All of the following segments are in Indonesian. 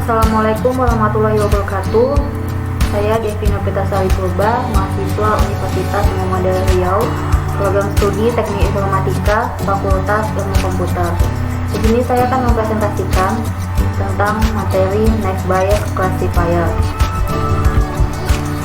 Assalamualaikum warahmatullahi wabarakatuh. Saya Devina Pitasari Purba, mahasiswa Universitas Muhammadiyah Riau, program studi Teknik Informatika, Fakultas Ilmu Komputer. Di sini saya akan mempresentasikan tentang materi Next Bias Classifier.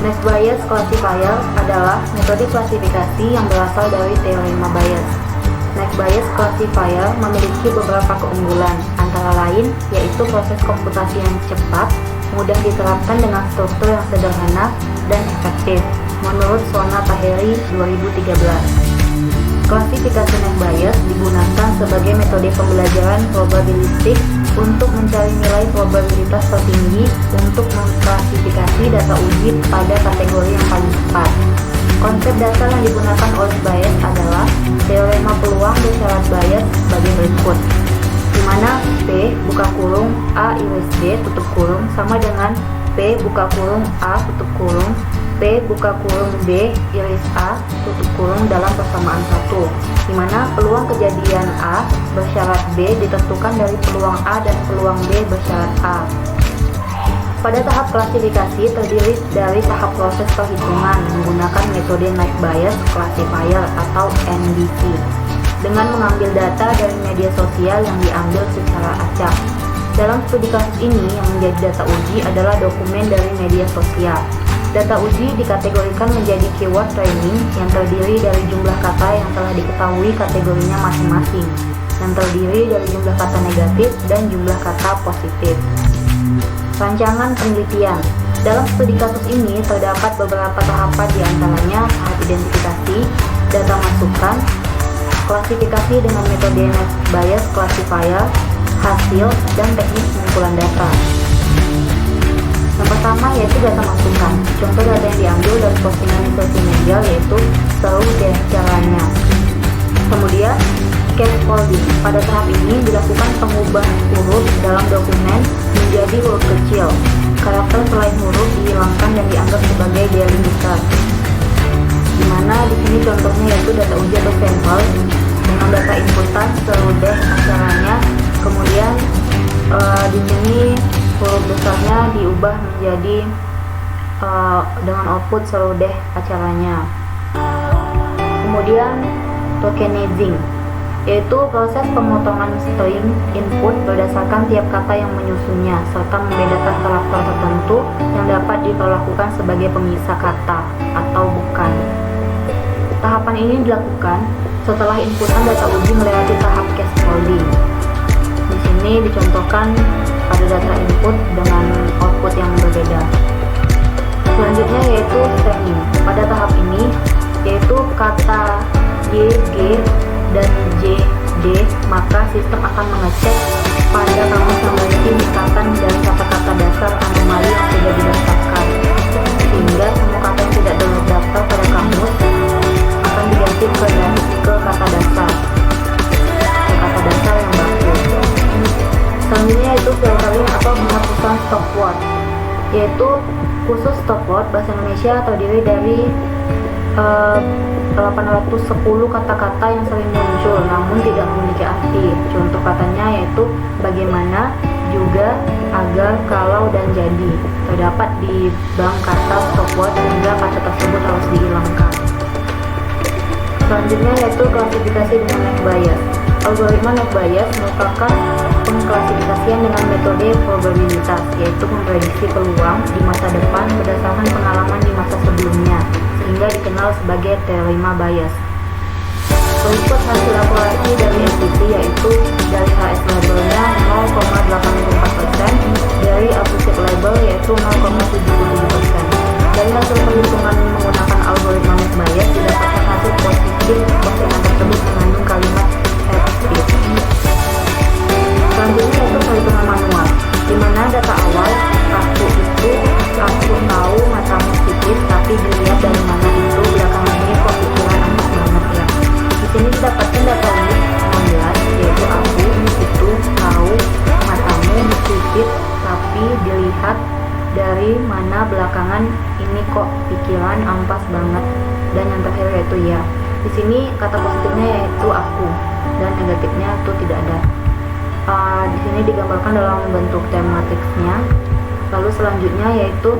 Next Bias Classifier adalah metode klasifikasi yang berasal dari teorema bias. Next Bias Classifier memiliki beberapa keunggulan, antara lain yaitu proses komputasi yang cepat, mudah diterapkan dengan struktur yang sederhana dan efektif, menurut Sona Taheri 2013. Klasifikasi Next Bias digunakan sebagai metode pembelajaran probabilistik untuk mencari nilai probabilitas tertinggi untuk mengklasifikasi data uji pada kategori yang paling tepat. Konsep dasar yang digunakan oleh bias adalah teorema peluang bersyarat bias sebagai berikut, di mana P buka kurung A iris B tutup kurung sama dengan P buka kurung A tutup kurung P buka kurung B iris A tutup kurung dalam persamaan satu, di mana peluang kejadian A bersyarat B ditentukan dari peluang A dan peluang B bersyarat A. Pada tahap klasifikasi terdiri dari tahap proses perhitungan menggunakan metode Next Bias Classifier atau NBC dengan mengambil data dari media sosial yang diambil secara acak. Dalam studi kasus ini yang menjadi data uji adalah dokumen dari media sosial. Data uji dikategorikan menjadi keyword training yang terdiri dari jumlah kata yang telah diketahui kategorinya masing-masing, yang terdiri dari jumlah kata negatif dan jumlah kata positif. Rancangan penelitian. Dalam studi kasus ini terdapat beberapa tahapan, diantaranya tahap identifikasi, data masukan, klasifikasi dengan metode Next Bias Classifier, hasil, dan teknik pengumpulan data. Yang pertama yaitu data masukan. Contoh data yang diambil dari postingan di sosial media yaitu seru deh caranya. Kemudian scaffolding. Pada tahap ini dilakukan pengubahan huruf dalam dokumen menjadi huruf kecil. Karakter selain huruf dihilangkan dan dianggap sebagai delimiter. Di mana di sini contohnya yaitu data uji atau sampel dengan data inputan seru deh acaranya. Kemudian di sini huruf besarnya diubah menjadi dengan output seru deh acaranya. Kemudian tokenizing, yaitu proses pemotongan string input berdasarkan tiap kata yang menyusunnya, serta membedakan karakter tertentu yang dapat diperlakukan sebagai pemisah kata atau bukan. Tahapan ini dilakukan setelah inputan data uji melewati tahap scaffolding. Di sini dicontohkan pada data input dengan output yang berbeda. Selanjutnya yaitu training. Pada tahap ini yaitu kata Y, G, dan J, D, maka sistem akan mengecek pada kamus yang berisi ikatan dari kata-kata dasar anomali yang sudah didaftarkan, sehingga semua kata yang tidak terdaftar pada kamus akan diganti ke kata dasar yang baku. Selanjutnya yaitu filtering atau penghapusan stop word, yaitu khusus stop word bahasa Indonesia terdiri dari 810 kata-kata yang sering muncul namun tidak memiliki arti. Contoh katanya yaitu bagaimana, juga, agar, kalau, dan jadi terdapat di bank kata stop word sehingga kata tersebut harus dihilangkan. Selanjutnya yaitu klasifikasi dengan Next Bias. Algoritma Next Bias merupakan pengklasifikasian dengan metode probabilitas, yaitu memprediksi peluang di masa depan berdasarkan pengalaman di masa sebelumnya, sehingga dikenal sebagai teorema bias. Berikut hasil akurasi dari SPT, yaitu dari HS labelnya 0,84%, dari applicit label yaitu 0,77%. Dari hasil perhitungan menggunakan algoritma Next Bias didapatkan hasil positif postingan tersebut mengandung kalimat efektif. Selanjutnya yaitu perhitungan manual, di mana data awal aku tahu matamu tipis, tapi dilihat dari mana itu belakangan ini kok pikiran anak banget ya. Di sini didapatkan data unit 16, yaitu aku itu tahu matamu tipis, tapi dilihat dari mana belakangan ini kok pikiran ampas banget, dan yang terakhir yaitu ya. Di sini kata positifnya yaitu aku dan negatifnya itu tidak ada. di sini digambarkan dalam bentuk tematiknya. Lalu selanjutnya yaitu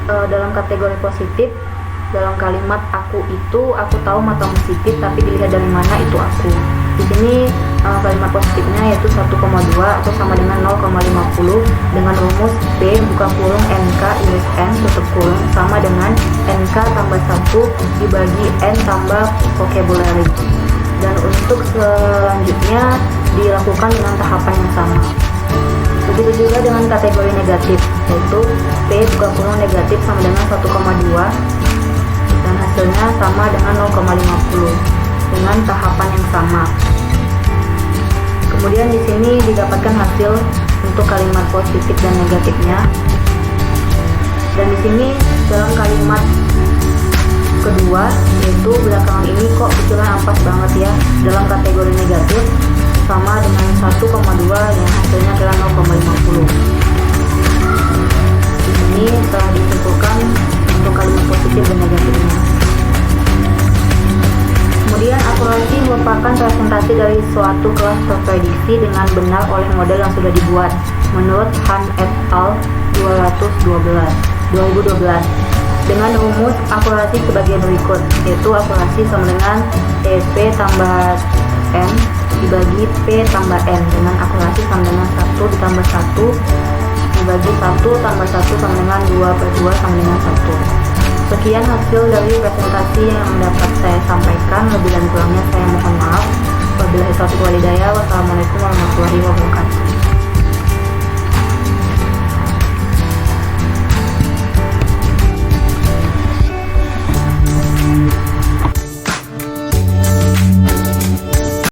dalam kategori positif, dalam kalimat aku itu, aku tahu matamu sipit tapi dilihat dari mana itu aku. Di sini kalimat positifnya yaitu 1,2 atau sama dengan 0,50 dengan rumus P buka kurung NK iris N tutup kurung sama dengan NK tambah 1 dibagi N tambah vocabulary. Dan untuk selanjutnya dilakukan dengan tahapan yang sama. Begitu juga dengan kategori negatif, yaitu P buka kurung negatif sama dengan 1,2 dan hasilnya sama dengan 0,50 dengan tahapan yang sama. Kemudian di sini didapatkan hasil untuk kalimat positif dan negatifnya. Dan di sini dalam kalimat kedua, yaitu belakangan ini kok pikiran ampas banget ya, dalam kategori negatif sama dengan 1,2 yang hasilnya adalah 0,50. Di sini telah disimpulkan untuk kalimat positif dan negatifnya. Kemudian akurasi merupakan presentasi dari suatu kelas terprediksi dengan benar oleh model yang sudah dibuat menurut Han et al. 2012 dengan rumus akurasi sebagai berikut, yaitu akurasi sama dengan TP tambah N dibagi P tambah N dengan akurasi sama dengan 1 ditambah 1 dibagi 1 tambah 1 sama dengan 2/2 sama dengan 1. Sekian hasil dari presentasi yang dapat saya sampaikan. Lebih dan kurangnya saya mohon maaf. Wabillahi taufiq wal hidayah. Wassalamualaikum warahmatullahi wabarakatuh.